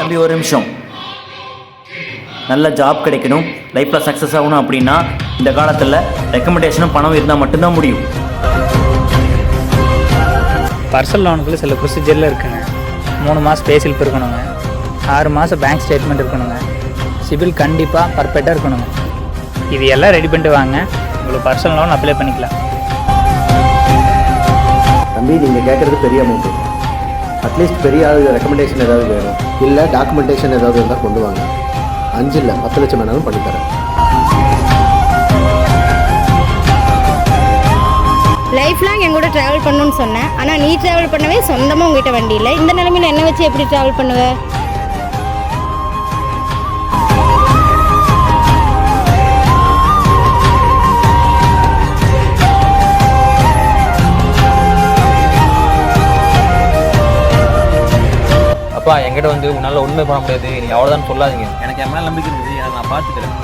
தம்பி ஒரு நிமிஷம். நல்ல ஜாப் கிடைக்கணும், லைஃப்பில் சக்ஸஸ் ஆகணும் அப்படின்னா இந்த காலத்தில் ரெக்கமெண்டேஷனும் பணம் இருந்தால் மட்டும்தான் முடியும். பர்சனல் லோனுக்குள்ள சில ப்ரொசீஜரில் இருக்குங்க. 3 மாதம் பேசில் இருக்கணுங்க, 6 மாதம் பேங்க் ஸ்டேட்மெண்ட் இருக்கணுங்க, சிபில் கண்டிப்பாக பர்ஃபெக்டாக இருக்கணுங்க. இது எல்லாம் ரெடி பண்ணிட்டு வாங்க, உங்களுக்கு பர்சனல் லோன் அப்ளை பண்ணிக்கலாம். தம்பி நீங்கள் கேட்குறது பெரிய அமௌண்ட்டு. அட்லீஸ்ட் பெரிய ஆள் ரெக்கமெண்டேஷன் ஏதாவது வேணும், இல்லை டாக்குமெண்டேஷன் ஏதாவது இருந்தால் கொண்டு வாங்க. 5 இல்லை 10 லட்சம் வேணாலும் பண்ணித்தரேன். லைஃப் லாங் என் கூட ட்ராவல் பண்ணணும்னு சொன்னேன். ஆனால் நீ ட்ராவல் பண்ணவே சொந்தமாக உங்ககிட்ட வண்டி இல்லை. இந்த நிலைமையில் என்ன வச்சு எப்படி ட்ராவல் பண்ணுவ? அப்பா என்கிட்ட வந்து உன்னால் உண்மை பண்ண முடியாது, நீ அவ்வளோதான் சொல்லாதீங்க. எனக்கு என் மேலே நம்பிக்கை இருக்குது, நான் பார்த்துக்கிறேன்.